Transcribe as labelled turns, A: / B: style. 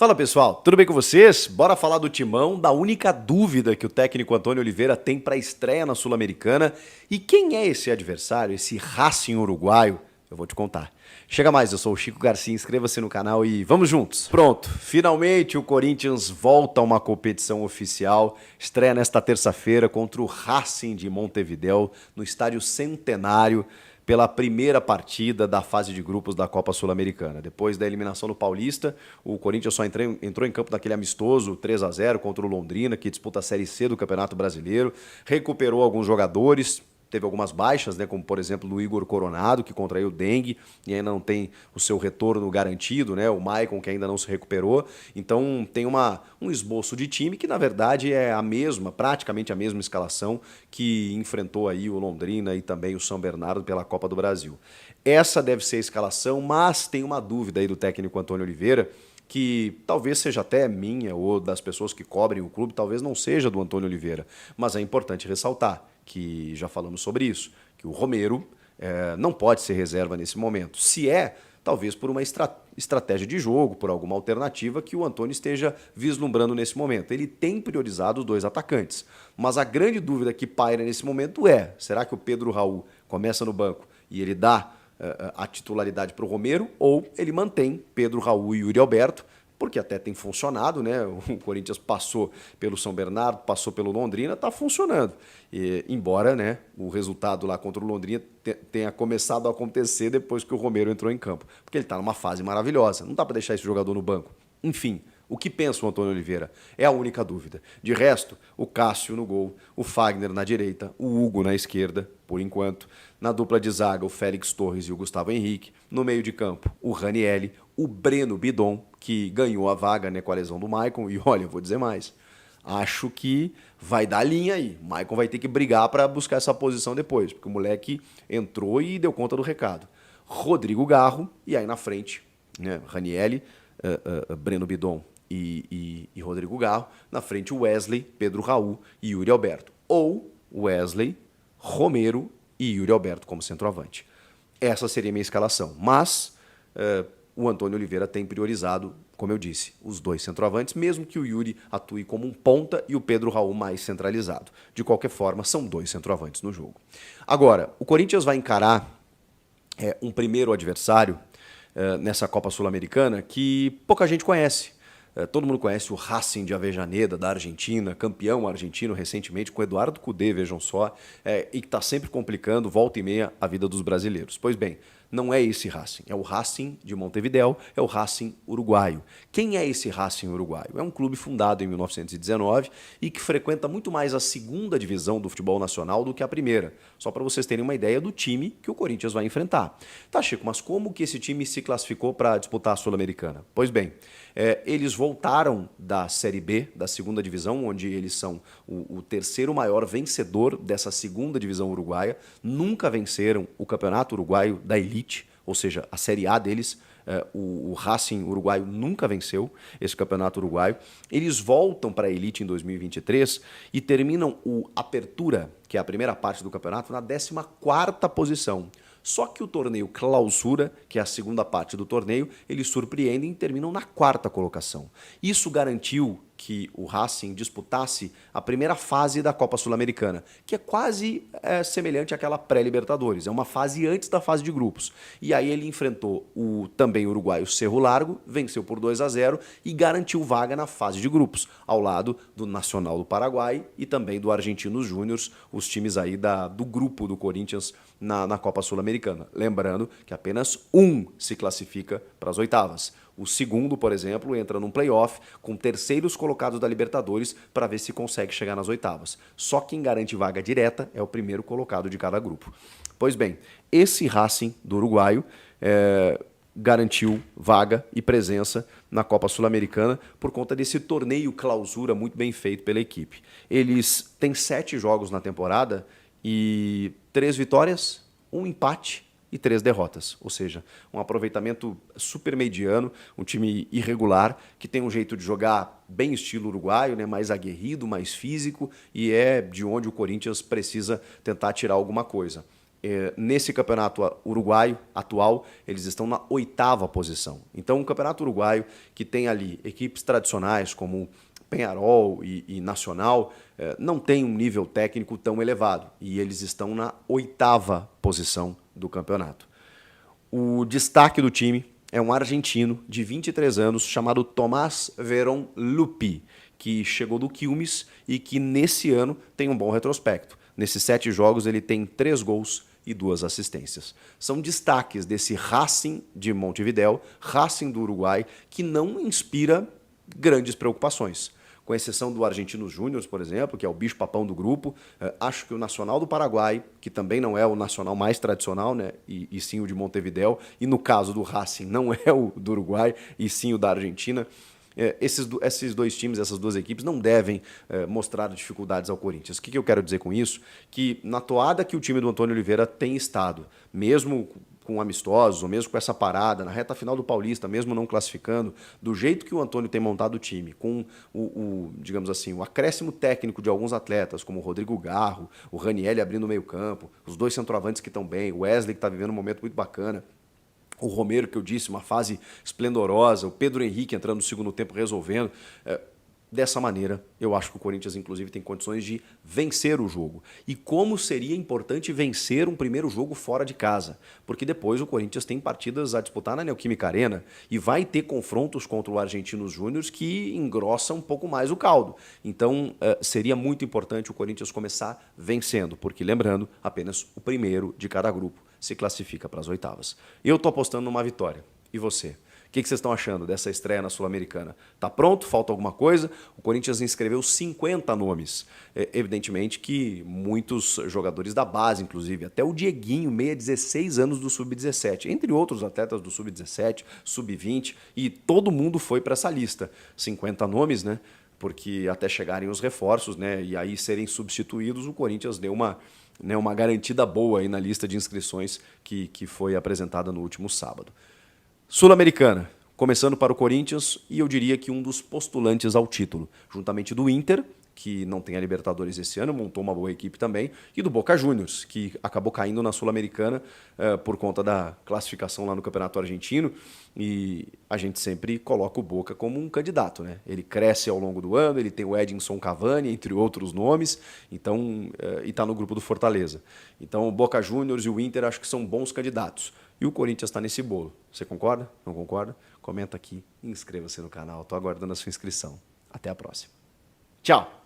A: Fala pessoal, tudo bem com vocês? Bora falar do Timão, da única dúvida que o técnico Antônio Oliveira tem para a estreia na Sul-Americana. E quem é esse adversário, esse Racing uruguaio? Eu vou te contar. Chega mais, eu sou o Chico Garcia, inscreva-se no canal e vamos juntos. Pronto, finalmente o Corinthians volta a uma competição oficial, estreia nesta terça-feira contra o Racing de Montevidéu, no estádio Centenário, pela primeira partida da fase de grupos da Copa Sul-Americana. Depois da eliminação no Paulista, o Corinthians só entrou em campo naquele amistoso 3-0 contra o Londrina, que disputa a Série C do Campeonato Brasileiro, recuperou alguns jogadores, teve algumas baixas, né, como por exemplo o Igor Coronado, que contraiu dengue e ainda não tem o seu retorno garantido, né, o Maicon, que ainda não se recuperou. Então tem um esboço de time que na verdade é a mesma, praticamente a mesma escalação que enfrentou aí o Londrina e também o São Bernardo pela Copa do Brasil. Essa deve ser a escalação, mas tem uma dúvida aí do técnico Antônio Oliveira, que talvez seja até minha ou das pessoas que cobrem o clube, talvez não seja do Antônio Oliveira, mas é importante ressaltar que já falamos sobre isso, que o Romero não pode ser reserva nesse momento. Se é, talvez por uma estratégia de jogo, por alguma alternativa que o Antônio esteja vislumbrando nesse momento. Ele tem priorizado os dois atacantes, mas a grande dúvida que paira nesse momento é, será que o Pedro Raul começa no banco e ele dá a titularidade para o Romero, ou ele mantém Pedro Raul e Yuri Alberto, porque até tem funcionado, né? O Corinthians passou pelo São Bernardo, passou pelo Londrina, está funcionando. E, embora, né, o resultado lá contra o Londrina tenha começado a acontecer depois que o Romero entrou em campo, porque ele está numa fase maravilhosa, não dá para deixar esse jogador no banco. Enfim, o que pensa o Antônio Oliveira? É a única dúvida. De resto, o Cássio no gol, o Fagner na direita, o Hugo na esquerda, por enquanto. Na dupla de zaga, o Félix Torres e o Gustavo Henrique. No meio de campo, o Ranielli, o Breno Bidon, que ganhou a vaga, né, com a lesão do Maicon. E olha, eu vou dizer mais. Acho que vai dar linha aí. O Maicon vai ter que brigar para buscar essa posição depois, porque o moleque entrou e deu conta do recado. Rodrigo Garro, e aí na frente, né, Ranielli, Breno Bidon e Rodrigo Garro. Na frente, o Wesley, Pedro Raul e Yuri Alberto. Ou Wesley, Romero e Yuri Alberto como centroavante. Essa seria a minha escalação. Mas o Antônio Oliveira tem priorizado, como eu disse, os dois centroavantes, mesmo que o Yuri atue como um ponta e o Pedro Raul mais centralizado. De qualquer forma, são dois centroavantes no jogo. Agora, o Corinthians vai encarar um primeiro adversário nessa Copa Sul-Americana que pouca gente conhece. Todo mundo conhece o Racing de Avejaneda, da Argentina, campeão argentino recentemente com Eduardo Cudê, vejam só, e que está sempre complicando, volta e meia, a vida dos brasileiros. Pois bem, não é esse Racing, é o Racing de Montevidéu, é o Racing uruguaio. Quem é esse Racing uruguaio? É um clube fundado em 1919 e que frequenta muito mais a segunda divisão do futebol nacional do que a primeira. Só para vocês terem uma ideia do time que o Corinthians vai enfrentar. Tá, Chico, mas como que esse time se classificou para disputar a Sul-Americana? Pois bem, eles voltaram da Série B, da segunda divisão, onde eles são o terceiro maior vencedor dessa segunda divisão uruguaia. Nunca venceram o Campeonato Uruguaio da Elite, ou seja, a Série A deles. O Racing uruguaio nunca venceu esse Campeonato Uruguaio. Eles voltam para a Elite em 2023 e terminam o Apertura, que é a primeira parte do campeonato, na 14ª posição. Só que o torneio Clausura, que é a segunda parte do torneio, eles surpreendem e terminam na 4ª colocação. Isso garantiu que o Racing disputasse a primeira fase da Copa Sul-Americana, que é quase semelhante àquela pré-Libertadores, é uma fase antes da fase de grupos. E aí ele enfrentou o também uruguaio Cerro Largo, venceu por 2-0 e garantiu vaga na fase de grupos, ao lado do Nacional do Paraguai e também do Argentinos Júniors, os times aí do grupo do Corinthians na Copa Sul-Americana. Lembrando que apenas um se classifica para as oitavas. O segundo, por exemplo, entra num playoff com terceiros colocados da Libertadores para ver se consegue chegar nas oitavas. Só quem garante vaga direta é o primeiro colocado de cada grupo. Pois bem, esse Racing do uruguaio garantiu vaga e presença na Copa Sul-Americana por conta desse torneio Clausura muito bem feito pela equipe. Eles têm 7 jogos na temporada e 3 vitórias, 1 empate e 3 derrotas, ou seja, um aproveitamento super mediano, um time irregular, que tem um jeito de jogar bem estilo uruguaio, né, mais aguerrido, mais físico, e é de onde o Corinthians precisa tentar tirar alguma coisa. Nesse campeonato uruguaio atual, eles estão na 8ª posição. Então, um campeonato uruguaio que tem ali equipes tradicionais como Peñarol e Nacional, não tem um nível técnico tão elevado. E eles estão na 8ª posição do campeonato. O destaque do time é um argentino de 23 anos chamado Tomás Verón Lupi, que chegou do Quilmes e que nesse ano tem um bom retrospecto. Nesses 7 jogos ele tem 3 gols e 2 assistências. São destaques desse Racing de Montevidéu, Racing do Uruguai, que não inspira grandes preocupações. Com exceção do Argentinos Júnior, por exemplo, que é o bicho-papão do grupo, acho que o Nacional do Paraguai, que também não é o nacional mais tradicional, né, e sim o de Montevidéu, e no caso do Racing não é o do Uruguai, e sim o da Argentina, esses 2 times, essas 2 equipes não devem mostrar dificuldades ao Corinthians. O que eu quero dizer com isso? Que na toada que o time do Antônio Oliveira tem estado, mesmo com amistosos, ou mesmo com essa parada, na reta final do Paulista, mesmo não classificando, do jeito que o Antônio tem montado o time, com digamos assim, o acréscimo técnico de alguns atletas, como o Rodrigo Garro, o Ranielli abrindo o meio campo, os 2 centroavantes que estão bem, o Wesley que está vivendo um momento muito bacana, o Romero, que eu disse, uma fase esplendorosa, o Pedro Henrique entrando no segundo tempo resolvendo. Dessa maneira, eu acho que o Corinthians, inclusive, tem condições de vencer o jogo. E como seria importante vencer um primeiro jogo fora de casa? Porque depois o Corinthians tem partidas a disputar na Neoquímica Arena e vai ter confrontos contra o Argentinos Júnior que engrossam um pouco mais o caldo. Então, seria muito importante o Corinthians começar vencendo, porque, lembrando, apenas o primeiro de cada grupo se classifica para as 8º. Eu estou apostando numa vitória. E você? O que vocês estão achando dessa estreia na Sul-Americana? Tá pronto? Falta alguma coisa? O Corinthians inscreveu 50 nomes. Evidentemente que muitos jogadores da base, inclusive, até o Dieguinho, meia 16 anos do Sub-17, entre outros atletas do Sub-17, Sub-20, e todo mundo foi para essa lista. 50 nomes, né? Porque até chegarem os reforços, né? E aí serem substituídos, o Corinthians deu uma garantida boa aí na lista de inscrições que foi apresentada no último sábado. Sul-Americana, começando para o Corinthians, e eu diria que um dos postulantes ao título, juntamente do Inter, que não tem a Libertadores esse ano, montou uma boa equipe também, e do Boca Juniors, que acabou caindo na Sul-Americana por conta da classificação lá no Campeonato Argentino, e a gente sempre coloca o Boca como um candidato, né? Ele cresce ao longo do ano, ele tem o Edinson Cavani, entre outros nomes, então, e está no grupo do Fortaleza. Então o Boca Juniors e o Inter acho que são bons candidatos. E o Corinthians está nesse bolo. Você concorda? Não concorda? Comenta aqui e inscreva-se no canal. Estou aguardando a sua inscrição. Até a próxima. Tchau!